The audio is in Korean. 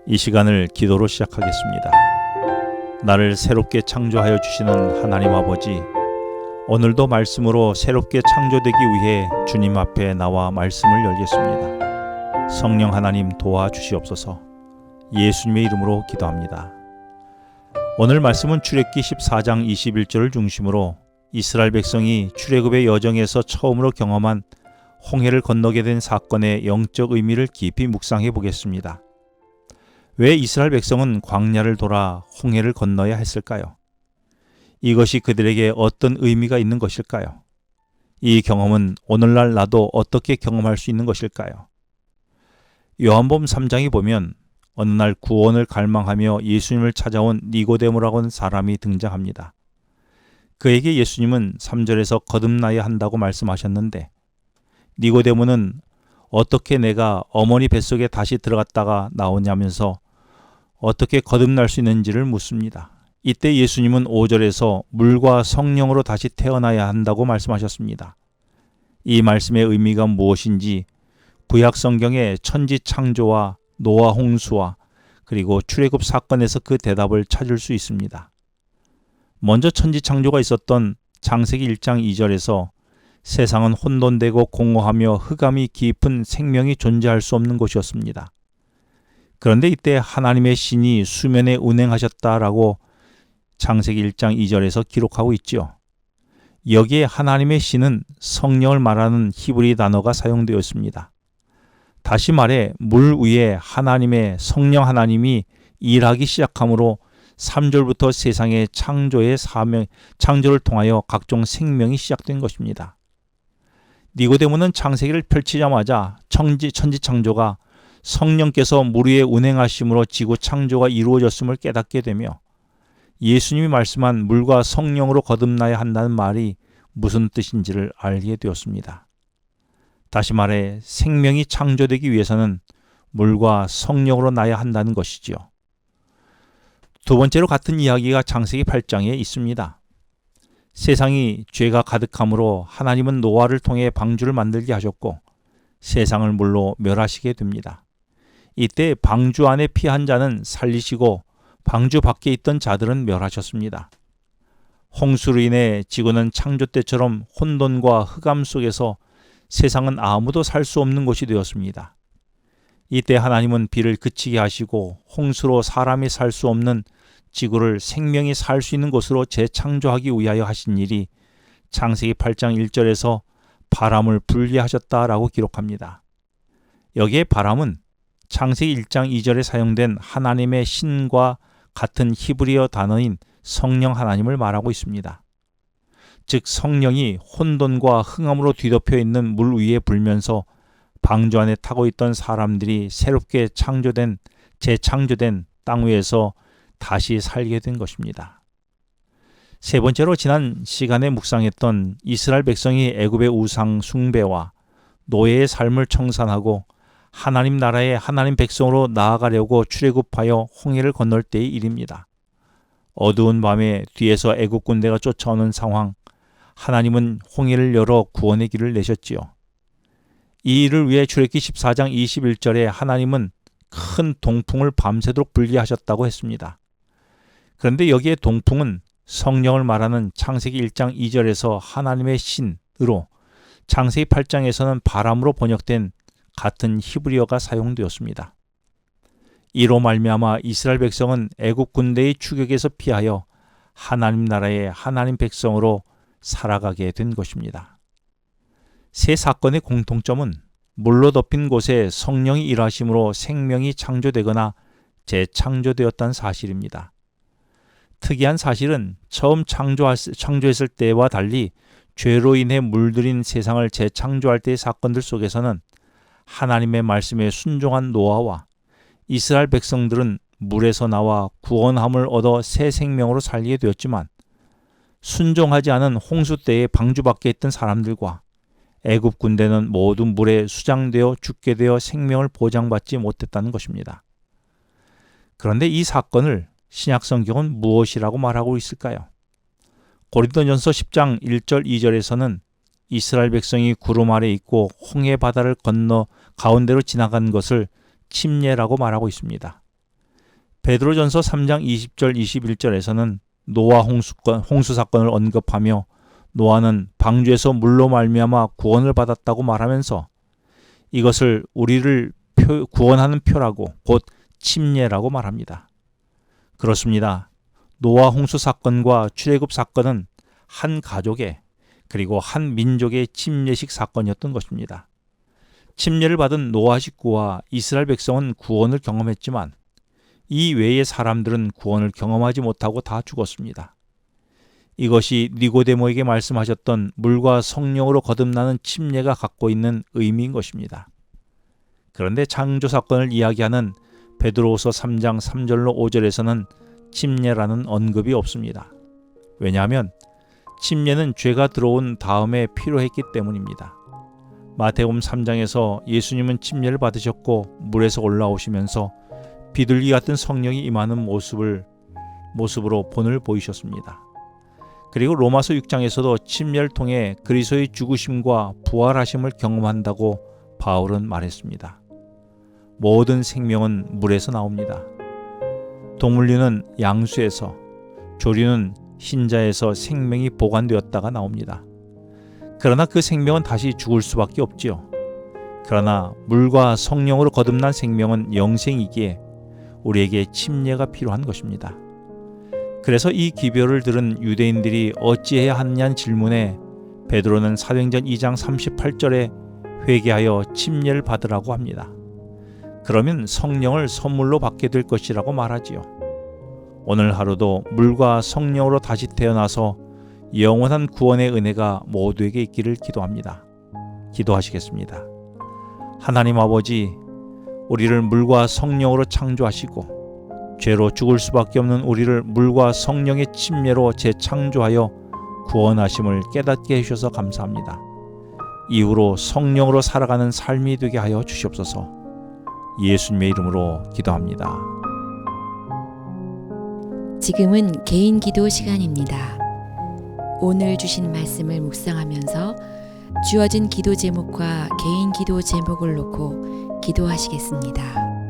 이 시간을 기도로 시작하겠습니다. 나를 새롭게 창조하여 주시는 하나님 아버지, 오늘도 말씀으로 새롭게 창조되기 위해 주님 앞에 나와 말씀을 열겠습니다. 성령 하나님 도와주시옵소서. 예수님의 이름으로 기도합니다. 오늘 말씀은 출애굽기 14장 21절을 중심으로 이스라엘 백성이 출애굽의 여정에서 처음으로 경험한 홍해를 건너게 된 사건의 영적 의미를 깊이 묵상해 보겠습니다. 왜 이스라엘 백성은 광야를 돌아 홍해를 건너야 했을까요? 이것이 그들에게 어떤 의미가 있는 것일까요? 이 경험은 오늘날 나도 어떻게 경험할 수 있는 것일까요? 요한복음 3장에 보면 어느 날 구원을 갈망하며 예수님을 찾아온 니고데모라고 하는 사람이 등장합니다. 그에게 예수님은 3절에서 거듭나야 한다고 말씀하셨는데, 니고데모는 어떻게 내가 어머니 뱃속에 다시 들어갔다가 나오냐면서 어떻게 거듭날 수 있는지를 묻습니다. 이때 예수님은 5절에서 물과 성령으로 다시 태어나야 한다고 말씀하셨습니다. 이 말씀의 의미가 무엇인지 구약 성경의 천지 창조와 노아 홍수와 그리고 출애굽 사건에서 그 대답을 찾을 수 있습니다. 먼저 천지 창조가 있었던 창세기 1장 2절에서 세상은 혼돈되고 공허하며 흑암이 깊은 생명이 존재할 수 없는 곳이었습니다. 그런데 이때 하나님의 신이 수면에 운행하셨다라고 창세기 1장 2절에서 기록하고 있지요. 여기에 하나님의 신은 성령을 말하는 히브리 단어가 사용되었습니다. 다시 말해 물 위에 하나님의 성령 하나님이 일하기 시작함으로 3절부터 세상의 창조를 통하여 각종 생명이 시작된 것입니다. 니고데모는 창세기를 펼치자마자 천지 창조가 성령께서 물 위에 운행하심으로 지구 창조가 이루어졌음을 깨닫게 되며 예수님이 말씀한 물과 성령으로 거듭나야 한다는 말이 무슨 뜻인지를 알게 되었습니다. 다시 말해 생명이 창조되기 위해서는 물과 성령으로 나야 한다는 것이지요. 두 번째로 같은 이야기가 창세기 8장에 있습니다. 세상이 죄가 가득함으로 하나님은 노아를 통해 방주를 만들게 하셨고 세상을 물로 멸하시게 됩니다. 이때 방주 안에 피한 자는 살리시고 방주 밖에 있던 자들은 멸하셨습니다. 홍수로 인해 지구는 창조 때처럼 혼돈과 흑암 속에서 세상은 아무도 살 수 없는 곳이 되었습니다. 이때 하나님은 비를 그치게 하시고 홍수로 사람이 살 수 없는 지구를 생명이 살 수 있는 곳으로 재창조하기 위하여 하신 일이 창세기 8장 1절에서 바람을 불게 하셨다라고 기록합니다. 여기에 바람은 창세기 1장 2절에 사용된 하나님의 신과 같은 히브리어 단어인 성령 하나님을 말하고 있습니다. 즉 성령이 혼돈과 흑암으로 뒤덮여 있는 물 위에 불면서 방주 안에 타고 있던 사람들이 새롭게 재창조된 땅 위에서 다시 살게 된 것입니다. 세 번째로 지난 시간에 묵상했던 이스라엘 백성이 애굽의 우상 숭배와 노예의 삶을 청산하고 하나님 나라의 하나님 백성으로 나아가려고 출애굽하여 홍해를 건널 때의 일입니다. 어두운 밤에 뒤에서 애굽 군대가 쫓아오는 상황, 하나님은 홍해를 열어 구원의 길을 내셨지요. 이 일을 위해 출애굽기 14장 21절에 하나님은 큰 동풍을 밤새도록 불게 하셨다고 했습니다. 그런데 여기에 동풍은 성령을 말하는 창세기 1장 2절에서 하나님의 신으로 창세기 8장에서는 바람으로 번역된 같은 히브리어가 사용되었습니다. 이로 말미암아 이스라엘 백성은 애굽 군대의 추격에서 피하여 하나님 나라의 하나님 백성으로 살아가게 된 것입니다. 세 사건의 공통점은 물로 덮인 곳에 성령이 일하심으로 생명이 창조되거나 재창조되었다는 사실입니다. 특이한 사실은 처음 창조했을 때와 달리 죄로 인해 물들인 세상을 재창조할 때의 사건들 속에서는 하나님의 말씀에 순종한 노아와 이스라엘 백성들은 물에서 나와 구원함을 얻어 새 생명으로 살게 되었지만 순종하지 않은 홍수 때에 방주 밖에 있던 사람들과 애굽 군대는 모두 물에 수장되어 죽게 되어 생명을 보장받지 못했다는 것입니다. 그런데 이 사건을 신약 성경은 무엇이라고 말하고 있을까요? 고린도전서 10장 1절 2절에서는 이스라엘 백성이 구름 아래 있고 홍해 바다를 건너 가운데로 지나간 것을 침례라고 말하고 있습니다. 베드로전서 3장 20절 21절에서는 노아 홍수 사건을 언급하며 노아는 방주에서 물로 말미암아 구원을 받았다고 말하면서 이것을 우리를 구원하는 표라고 곧 침례라고 말합니다. 그렇습니다. 노아 홍수 사건과 출애굽 사건은 한 가족의 그리고 한 민족의 침례식 사건이었던 것입니다. 침례를 받은 노아 식구와 이스라엘 백성은 구원을 경험했지만 이 외의 사람들은 구원을 경험하지 못하고 다 죽었습니다. 이것이 니고데모에게 말씀하셨던 물과 성령으로 거듭나는 침례가 갖고 있는 의미인 것입니다. 그런데 창조 사건을 이야기하는 베드로후서 3장 3절로 5절에서는 침례라는 언급이 없습니다. 왜냐하면 침례는 죄가 들어온 다음에 필요했기 때문입니다. 마태복음 3장에서 예수님은 침례를 받으셨고 물에서 올라오시면서 비둘기 같은 성령이 임하는 모습으로 본을 보이셨습니다. 그리고 로마서 6장에서도 침례를 통해 그리스도의 죽으심과 부활하심을 경험한다고 바울은 말했습니다. 모든 생명은 물에서 나옵니다. 동물류는 양수에서, 조류는 흰자에서 생명이 보관되었다가 나옵니다. 그러나 그 생명은 다시 죽을 수밖에 없지요. 그러나 물과 성령으로 거듭난 생명은 영생이기에 우리에게 침례가 필요한 것입니다. 그래서 이 기별을 들은 유대인들이 어찌해야 하느냐는 질문에 베드로는 사도행전 2장 38절에 회개하여 침례를 받으라고 합니다. 그러면 성령을 선물로 받게 될 것이라고 말하지요. 오늘 하루도 물과 성령으로 다시 태어나서 영원한 구원의 은혜가 모두에게 있기를 기도합니다. 기도하시겠습니다. 하나님 아버지, 우리를 물과 성령으로 창조하시고 죄로 죽을 수밖에 없는 우리를 물과 성령의 침례로 재창조하여 구원하심을 깨닫게 해주셔서 감사합니다. 이후로 성령으로 살아가는 삶이 되게 하여 주시옵소서. 예수님의 이름으로 기도합니다. 지금은 개인 기도 시간입니다. 오늘 주신 말씀을 묵상하면서 주어진 기도 제목과 개인 기도 제목을 놓고 기도하시겠습니다.